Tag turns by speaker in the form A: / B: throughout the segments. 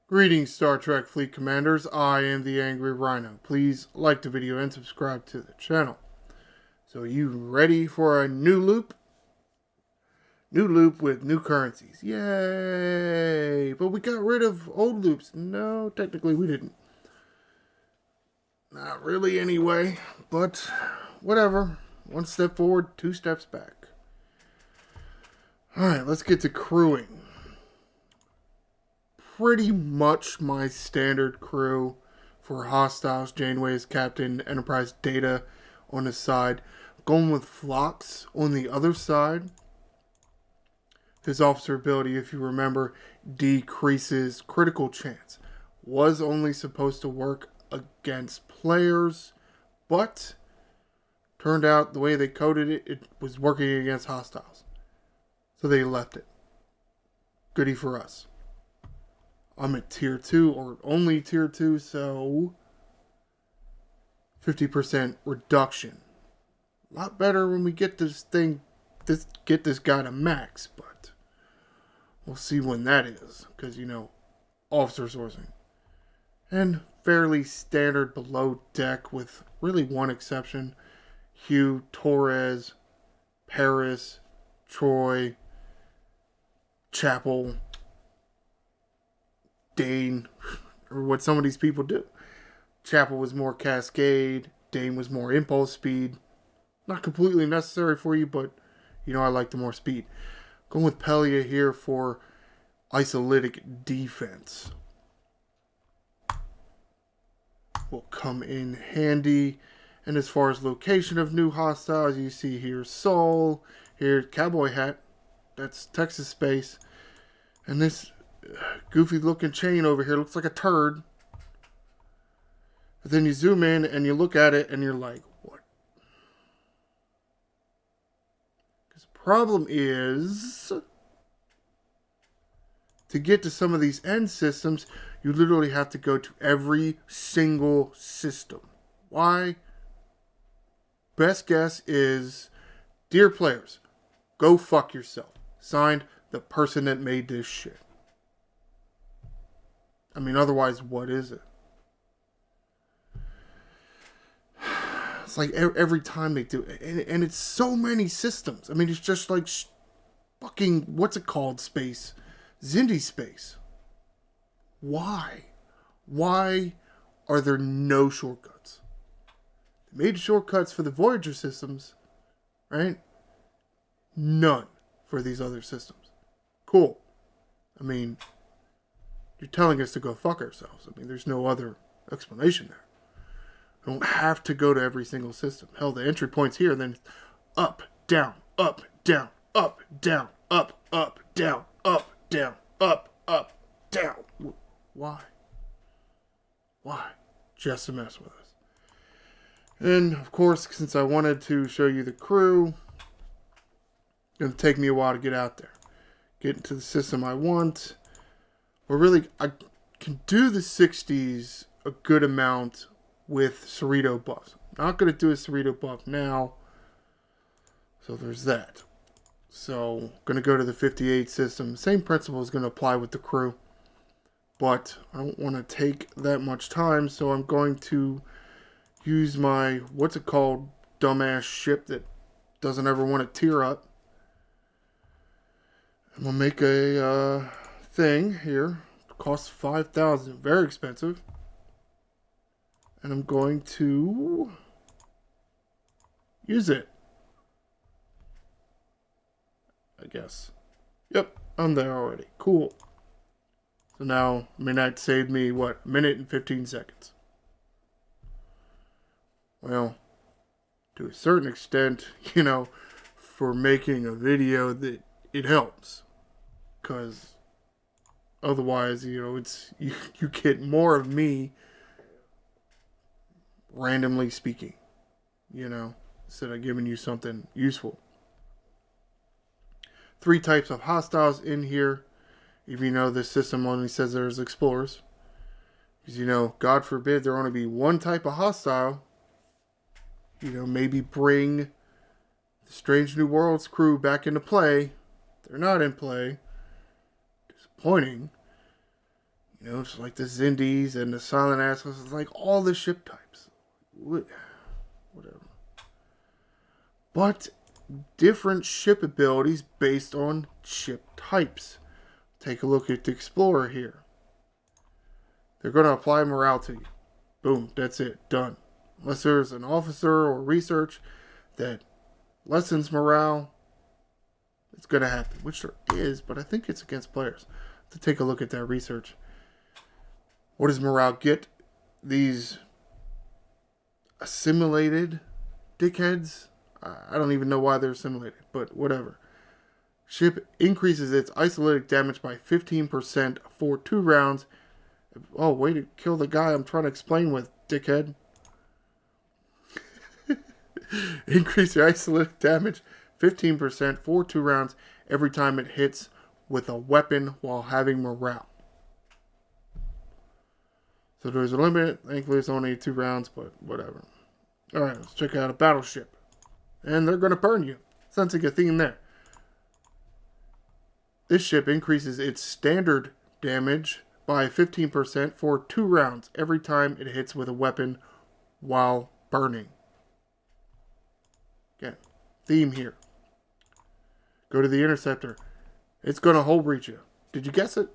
A: Greetings, Star Trek Fleet Commanders. I am the Angry Rhino. Please like the video and subscribe to the channel. So, are you ready for a new loop? New loop with new currencies. Yay! But we got rid of old loops. No, technically we didn't. Not really anyway, but whatever. One step forward, two steps back. Alright, let's get to crewing. Pretty much my standard crew for Hostiles. Janeway as captain, Enterprise Data on the side. Going with Phlox on the other side. His officer ability, if you remember, decreases critical chance. Was only supposed to work against players, but turned out the way they coded it, it was working against hostiles. So they left it. Goody for us. I'm at tier 2, or only tier 2, so 50% reduction. A lot better when we get this guy to max, but we'll see when that is, because, officer sourcing. And fairly standard below deck, with really one exception. Hugh, Torres, Paris, Troy, Chapel, Dane, or what some of these people do. Chapel was more Cascade, Dane was more Impulse Speed. Not completely necessary for you, but, I like the more speed. Going with Pelia here for isolytic defense. Will come in handy. And as far as location of new hostiles, you see here Sol, here Cowboy Hat, that's Texas Space, and this goofy looking chain over here looks like a turd. But then you zoom in and you look at it and you're like, what? Because the problem is, to get to some of these end systems, you literally have to go to every single system. Why? Best guess is, dear players, go fuck yourself. Signed, the person that made this shit. Otherwise, what is it? It's like every time they do it. And it's so many systems. It's just like fucking, what's it called, space? Xindi space. Why? Why are there no shortcuts? They made shortcuts for the Voyager systems, right? None for these other systems. Cool. You're telling us to go fuck ourselves. There's no other explanation there. We don't have to go to every single system. Hell, the entry point's here, and then up, down, up, down, up, down, up, up, down, up, down, up, down. Why? Why? Just to mess with us. And, of course, since I wanted to show you the crew, it's going to take me a while to get out there. Get into the system I want. But really, I can do the 60s a good amount with Cerrito buffs. Not going to do a Cerrito buff now. So there's that. So, going to go to the 58 system. Same principle is going to apply with the crew. But I don't want to take that much time, so I'm going to use my, dumbass ship that doesn't ever want to tear up. I'm going to make a thing here. It costs 5,000. Very expensive. And I'm going to use it. I guess. Yep, I'm there already. Cool. So now, that saved me, a minute and 15 seconds. Well, to a certain extent, for making a video, that it helps. Because otherwise, it's you get more of me randomly speaking, instead of giving you something useful. 3 types of hostiles in here. Even though this system only says there's explorers. Because, God forbid there only be one type of hostile. Maybe bring the Strange New Worlds crew back into play. They're not in play. Disappointing. bunch like the Zindies and the Silent Assholes. It's like all the ship types. Whatever. But different ship abilities based on ship types. Take a look at the Explorer here. They're going to apply morale to you. Boom, that's it, done. Unless there's an officer or research that lessens morale, it's going to happen. Which there is, but I think it's against players. To take a look at that research. What does morale get? These assimilated dickheads. I don't even know why they're assimilated, but whatever. Ship increases its isolated damage by 15% for 2 rounds. Oh, way to kill the guy I'm trying to explain with, dickhead. Increase your isolated damage 15% for 2 rounds every time it hits with a weapon while having morale. So there's a limit. Thankfully, it's only 2 rounds, but whatever. Alright, let's check out a battleship. And they're going to burn you. Sensing a theme there. This ship increases its standard damage by 15% for 2 rounds every time it hits with a weapon while burning. Again, theme here. Go to the Interceptor. It's going to hull breach you. Did you guess it?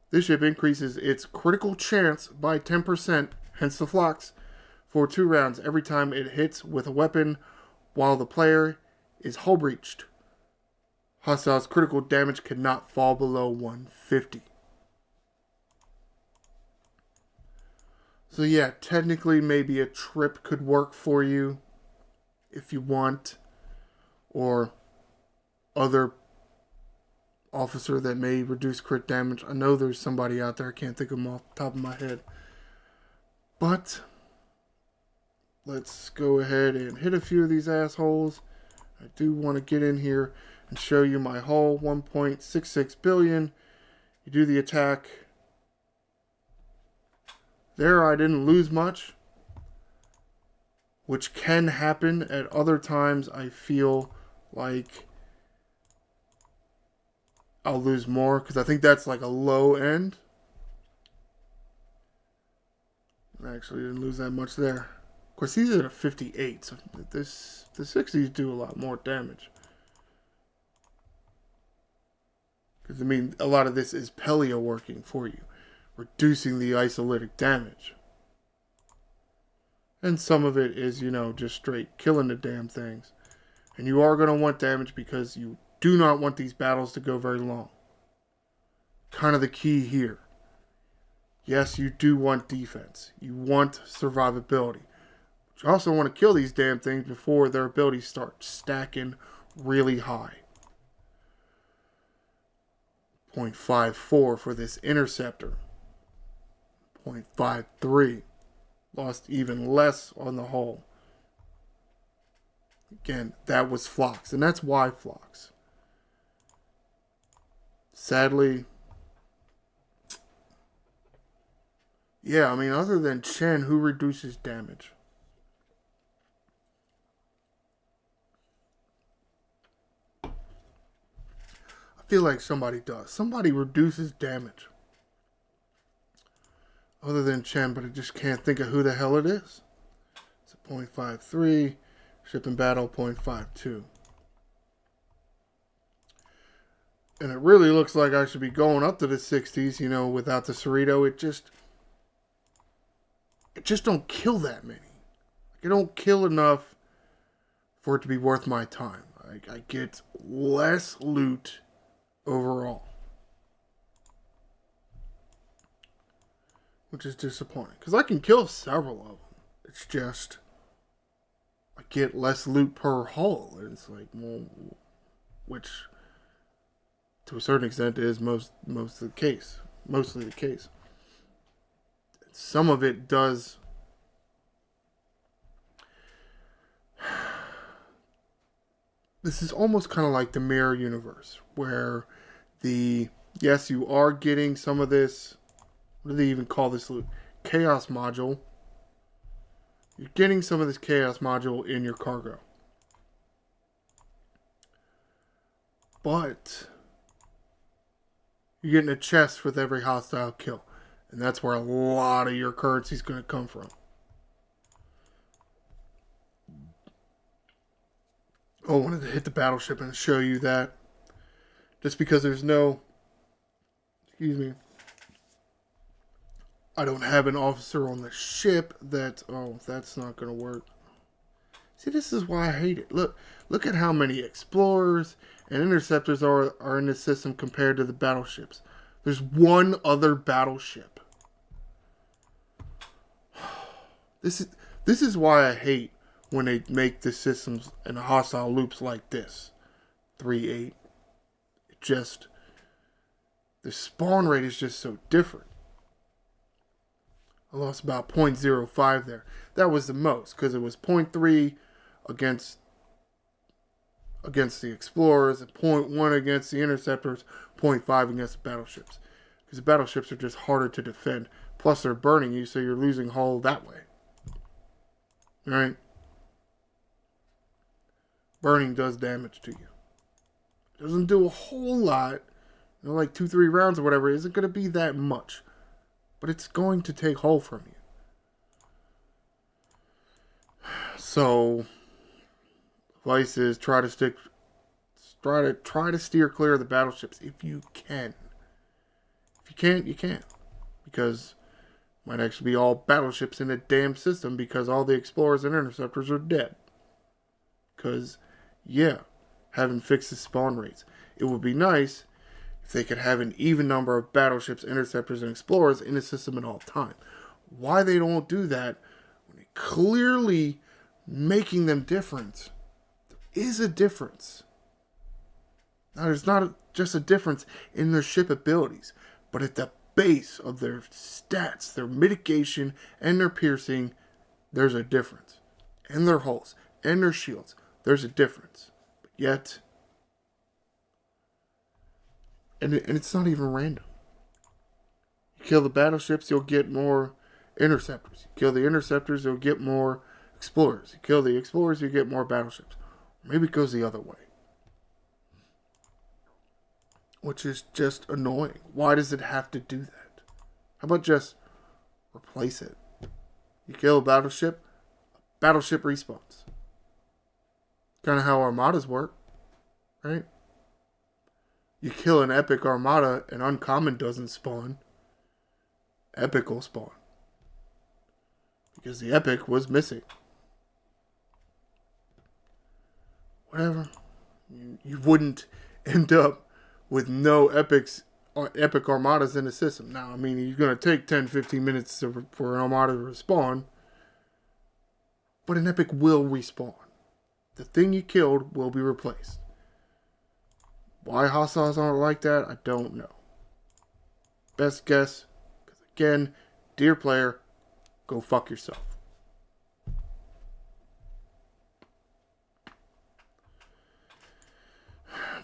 A: This ship increases its critical chance by 10%, hence the flux, for 2 rounds every time it hits with a weapon while the player is hull breached. Hostiles' critical damage cannot fall below 150. So yeah, technically maybe a trip could work for you if you want. Or other officer that may reduce crit damage. I know there's somebody out there. I can't think of them off the top of my head. But let's go ahead and hit a few of these assholes. I do want to get in here and show you my hull. 1.66 billion. You do the attack. There I didn't lose much, which can happen. At other times I feel like I'll lose more, because I think that's like a low end. I actually didn't lose that much there. Of course, these are at a 58, so the 60s do a lot more damage. Because, I mean, a lot of this is Pelio working for you, reducing the isolytic damage. And some of it is, you know, just straight killing the damn things. And you are going to want damage because you do not want these battles to go very long. Kind of the key here. Yes, you do want defense. You want survivability. But you also want to kill these damn things before their abilities start stacking really high. 0.54 for this Interceptor. 0.53. Lost even less on the hull. Again, that was Phlox, and that's why Phlox. Sadly, yeah, I mean, other than Chen, who reduces damage? I feel like somebody does. Somebody reduces damage. Other than Chen, but I just can't think of who the hell it is. It's a 0.53. Ship in battle, 0.52. And it really looks like I should be going up to the 60s, you know, without the Cerrito. It just don't kill that many. It don't kill enough for it to be worth my time. I get less loot overall. Which is disappointing. Because I can kill several of them. It's just I get less loot per hull. And it's like, well, which to a certain extent is most of the case. Mostly the case. Some of it does this is almost kind of like the mirror universe, where yes, you are getting some of this, what do they even call this loot? Chaos module. You're getting some of this chaos module in your cargo. But You're getting a chest with every hostile kill. And that's where a lot of your currency is going to come from. I wanted to hit the battleship and show you that. Just because there's no... Excuse me. I don't have an officer on the ship that... Oh, that's not going to work. See, this is why I hate it. Look at how many explorers and interceptors are in the system compared to the battleships. There's one other battleship. This is why I hate when they make the systems and the hostile loops like this. 3-8. It just... The spawn rate is just so different. I lost about 0.05 there. That was the most, because it was 0.3 against the explorers, and 0.1 against the interceptors, 0.5 against the battleships. Because the battleships are just harder to defend. Plus they're burning you, so you're losing hull that way. Alright? Burning does damage to you. It doesn't do a whole lot. You know, like 2-3 rounds or whatever. It isn't going to be that much. But it's going to take hull from you. So, advice is try to steer clear of the battleships if you can. If you can't, you can't. Because it might actually be all battleships in a damn system because all the explorers and interceptors are dead. Because, yeah, haven't fixed the spawn rates. It would be nice if they could have an even number of battleships, interceptors, and explorers in the system at all time. Why they don't do that when they clearly making them different. There is a difference. Now, there's not just a difference in their ship abilities, but at the base of their stats, their mitigation, and their piercing, there's a difference. And their hulls, and their shields, there's a difference. But yet, and it's not even random. You kill the battleships, you'll get more interceptors. You kill the interceptors, you'll get more explorers. You kill the explorers, you get more battleships. Maybe it goes the other way. Which is just annoying. Why does it have to do that? How about just replace it? You kill a battleship respawns. Kind of how armadas work, right? You kill an epic armada, an uncommon doesn't spawn. Epic will spawn. Because the epic was missing. Whatever. You wouldn't end up with no epic armadas in the system. Now, I mean, you're going to take 10-15 minutes for an armada to respawn. But an epic will respawn. The thing you killed will be replaced. Why hostiles aren't like that, I don't know. Best guess, because again, dear player, go fuck yourself.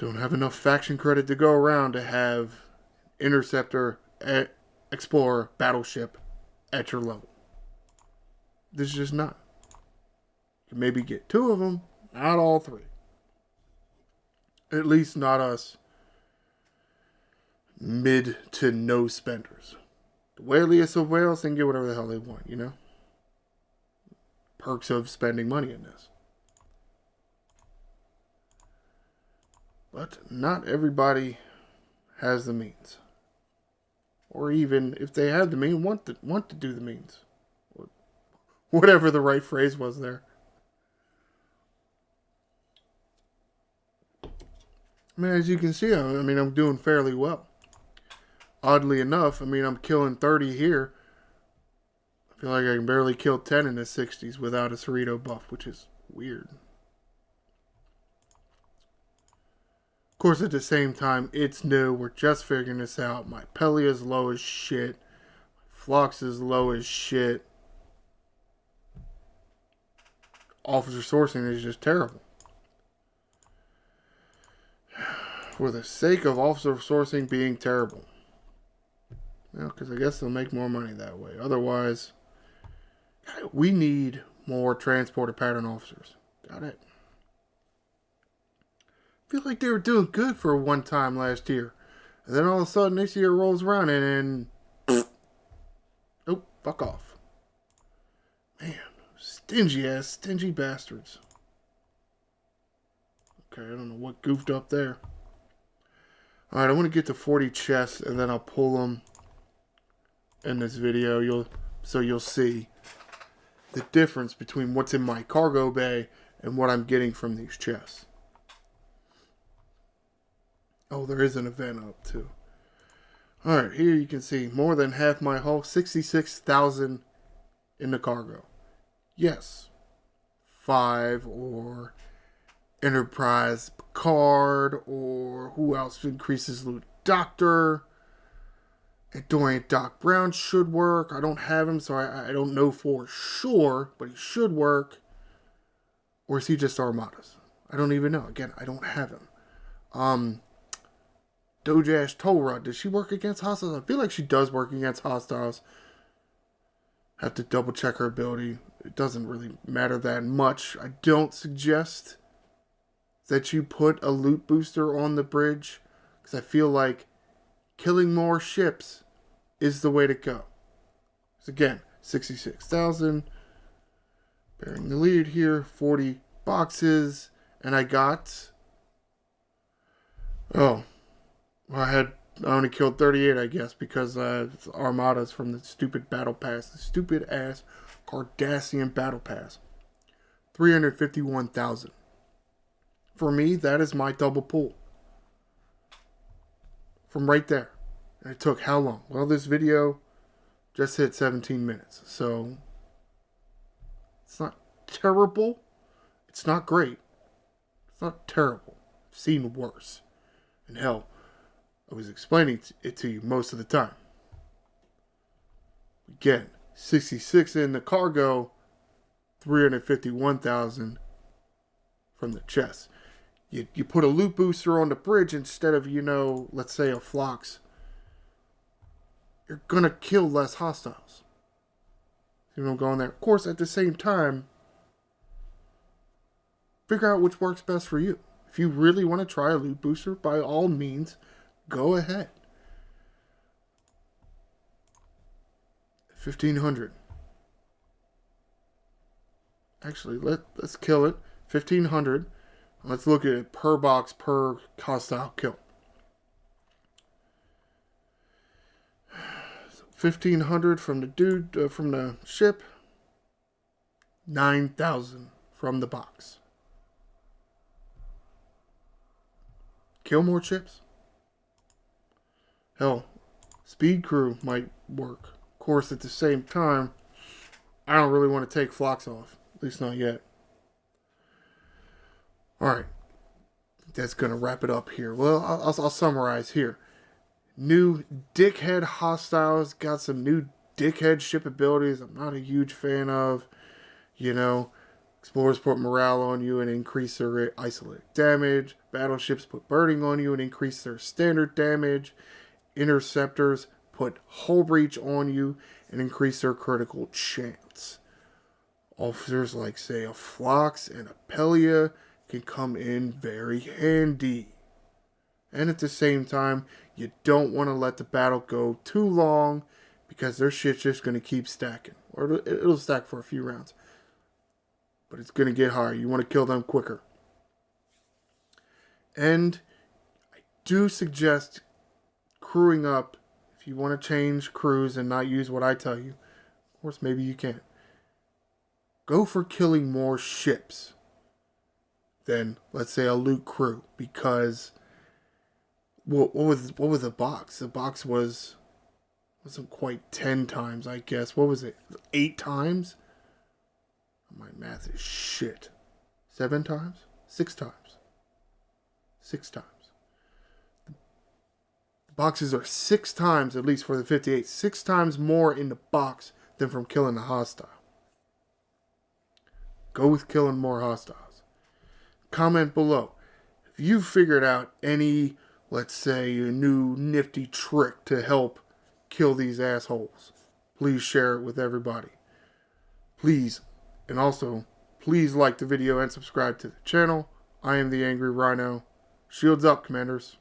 A: Don't have enough faction credit to go around to have interceptor, explorer, battleship at your level. This is just not. You can maybe get 2 of them, not all 3. At least not us mid to no spenders. The whaliest of whales can get whatever the hell they want, you know? Perks of spending money in this. But not everybody has the means. Or even if they have the means, want to do the means. Whatever the right phrase was there. I mean, as you can see, I'm doing fairly well. Oddly enough, I'm killing 30 here. I feel like I can barely kill 10 in the 60s without a Cerrito buff, which is weird. Of course, at the same time, it's new. We're just figuring this out. My Peli is low as shit. My Phlox is low as shit. Officer sourcing is just terrible. For the sake of officer sourcing being terrible. Well, because I guess they'll make more money that way. Otherwise, we need more transporter pattern officers. Got it. I feel like they were doing good for one time last year. And then all of a sudden, this year rolls around and oh, fuck off. Man, stingy bastards. Okay, I don't know what goofed up there. Alright, I want to get to 40 chests, and then I'll pull them in this video. You'll see the difference between what's in my cargo bay and what I'm getting from these chests. Oh, there is an event up too. Alright, here you can see more than half my hull, 66,000 in the cargo. Yes. 5 or Enterprise Picard, or who else increases loot? Doctor. Dorian Doc Brown should work. I don't have him, so I don't know for sure, but he should work. Or is he just Armadas? I don't even know. Again, I don't have him. Dojash Torah, does she work against hostiles? I feel like she does work against hostiles. Have to double check her ability. It doesn't really matter that much. I don't suggest that you put a loot booster on the bridge, because I feel like killing more ships is the way to go. So again, 66,000. Bearing the lead here, 40 boxes. And I got... Oh. Well, I only killed 38, I guess, because it's Armadas from the stupid battle pass. The stupid ass Cardassian battle pass. 351,000. For me, that is my double pull. From right there. And it took how long? Well, this video just hit 17 minutes. So, it's not terrible. It's not great. It's not terrible. I've seen worse. And hell, I was explaining it to you most of the time. Again, 66 in the cargo, 351,000 from the chest. You put a loot booster on the bridge instead of, let's say a Phlox. You're going to kill less hostiles. You know what I'm going there? Of course, at the same time, figure out which works best for you. If you really want to try a loot booster, by all means, go ahead. 1,500. Actually, let's kill it. 1,500. Let's look at it per box per hostile kill. So 1,500 from the dude from the ship. 9,000 from the box. Kill more ships. Hell, speed crew might work. Of course, at the same time, I don't really want to take Phlox off. At least not yet. Alright. That's going to wrap it up here. Well, I'll summarize here. New dickhead hostiles. Got some new dickhead ship abilities I'm not a huge fan of. Explorers put morale on you and increase their isolated damage. Battleships put burning on you and increase their standard damage. Interceptors put hull breach on you and increase their critical chance. Officers like, say, a Phlox and a Pelia can come in very handy. And at the same time, you don't want to let the battle go too long, because their shit's just going to keep stacking. Or it'll stack for a few rounds. But it's going to get higher. You want to kill them quicker. And I do suggest crewing up. If you want to change crews and not use what I tell you, of course, maybe you can. Go for killing more ships than, let's say, a loot crew. Because what was the box? The box wasn't quite 10 times, I guess. What was it? 8 times? My math is shit. 7 times? 6 times. 6 times. The boxes are 6 times, at least for the 58, 6 times more in the box than from killing a hostile. Go with killing more hostiles. Comment below if you've figured out any, let's say, a new nifty trick to help kill these assholes. Please share it with everybody. Please. And also, please like the video and subscribe to the channel. I am the Angry Rhino. Shields up, Commanders.